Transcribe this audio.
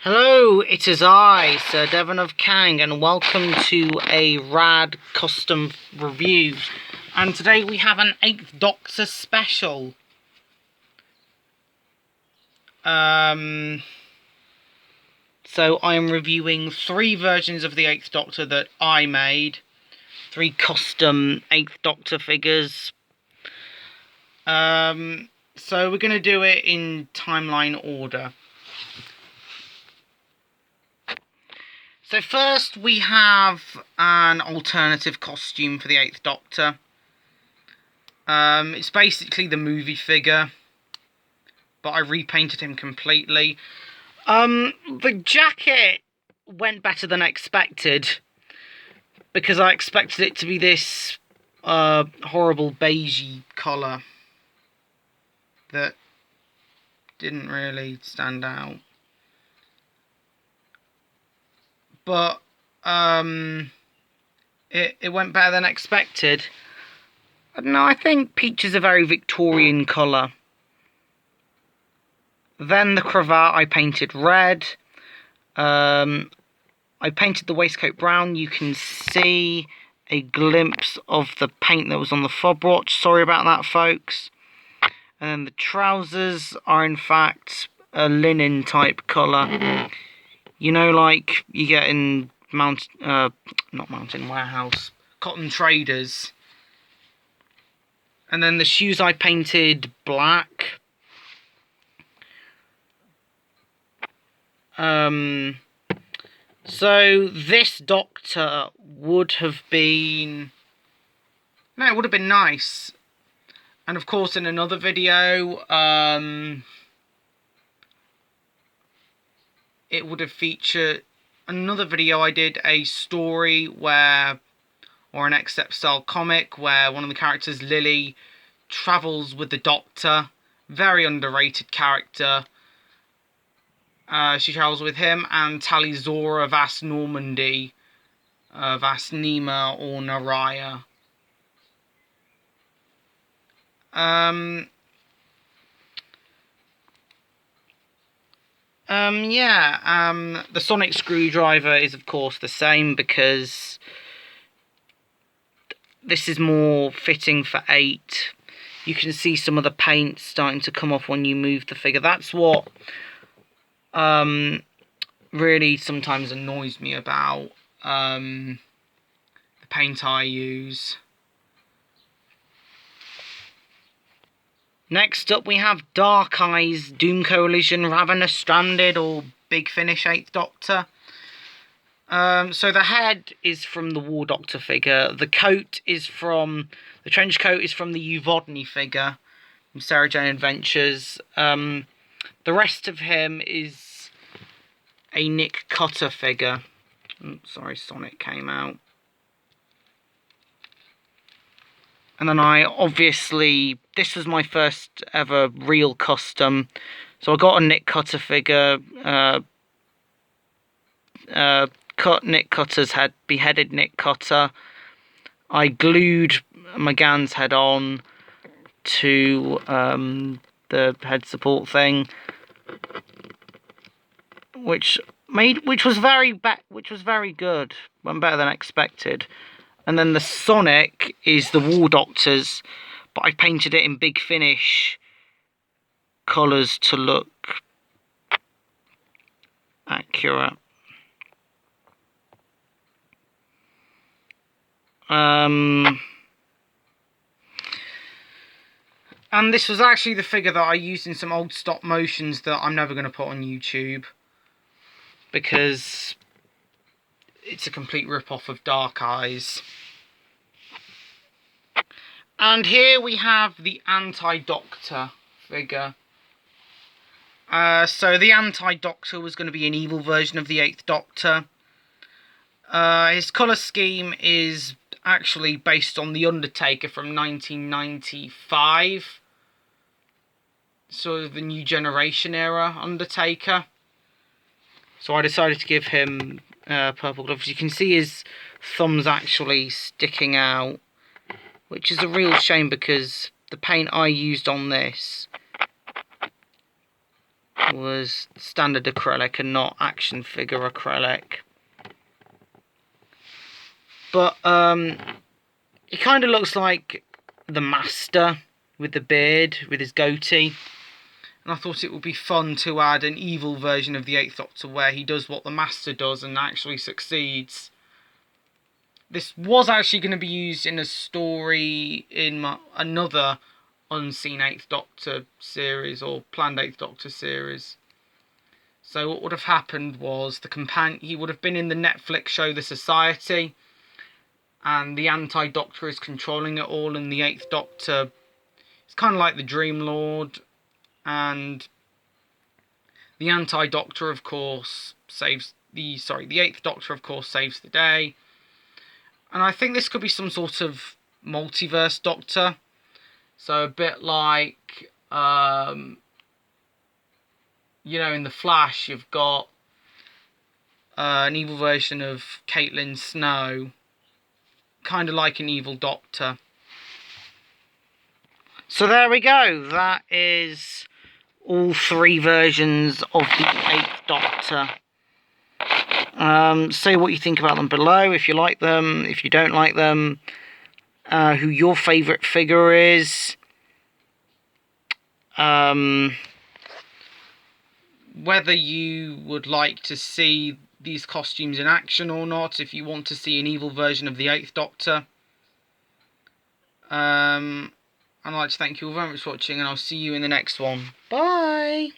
Hello, it is I, Sir Devon of Kang, and welcome to a rad custom review. And today we have an 8th Doctor special. So I am reviewing 3 versions of the 8th Doctor that I made. 3 custom 8th Doctor figures. So we're going to do it in timeline order. So first we have an alternative costume for the 8th Doctor. It's basically the movie figure, but I repainted him completely. The jacket went better than expected, because I expected it to be this horrible beigey colour that didn't really stand out. But it went better than expected. I don't know, I think peach is a very Victorian colour. Then the cravat I painted red. I painted the waistcoat brown. You can see a glimpse of the paint that was on the fob watch. Sorry about that, folks. And then the trousers are in fact a linen type colour. You know, like you get in not Mountain Warehouse, Cotton Traders. And then the shoes I painted black. So this Doctor would have been... No, it would have been nice. And of course in another video, it would have featured... Another video I did a story where... Or an X-Step style comic where one of the characters, Lily, travels with the Doctor. Very underrated character. She travels with him and Talizora Vas Normandy, Vas Nima or Naraya. The sonic screwdriver is of course the same because this is more fitting for 8. You can see some of the paint starting to come off when you move the figure. That's what really sometimes annoys me about the paint I use. Next up we have Dark Eyes, Doom Coalition, Ravenous Stranded, or Big Finish 8th Doctor. So the head is from the War Doctor figure. The coat is from... The trench coat is from the Uvodny figure from Sarah Jane Adventures. The rest of him is a Nick Cutter figure. Sorry, Sonic came out. And then I obviously... This was my first ever real custom. So I got a Nick Cutter figure. Cut Nick Cutter's head, beheaded Nick Cutter. I glued McGann's head on to the head support thing, which was very good, went better than expected. And then the Sonic is the War Doctor's, but I painted it in Big Finish colours to look accurate. And this was actually the figure that I used in some old stop motions that I'm never going to put on YouTube, because it's a complete rip-off of Dark Eyes. And here we have the Anti-Doctor figure. So the Anti-Doctor was going to be an evil version of the 8th Doctor. His colour scheme is actually based on The Undertaker from 1995. Sort of the New Generation era Undertaker. So I decided to give him purple gloves. You can see his thumb's actually sticking out, which is a real shame because the paint I used on this was standard acrylic and not action figure acrylic. But he kind of looks like the Master with the beard, with his goatee. And I thought it would be fun to add an evil version of the 8th Doctor where he does what the Master does and actually succeeds. This was actually going to be used in a story in another unseen 8th Doctor series, or planned 8th Doctor series. So what would have happened was he would have been in the Netflix show The Society, and the Anti-Doctor is controlling it all, and the 8th Doctor is kind of like the Dream Lord, and the Anti-Doctor, of course, the 8th Doctor, of course, saves the day. And I think this could be some sort of multiverse Doctor. So a bit like, you know, in The Flash, you've got an evil version of Caitlin Snow. Kind of like an evil Doctor. So there we go. That is all 3 versions of the 8th Doctor. Say what you think about them below, if you like them, if you don't like them, who your favourite figure is, whether you would like to see these costumes in action or not, if you want to see an evil version of the 8th Doctor. I'd like to thank you all very much for watching, and I'll see you in the next one. Bye!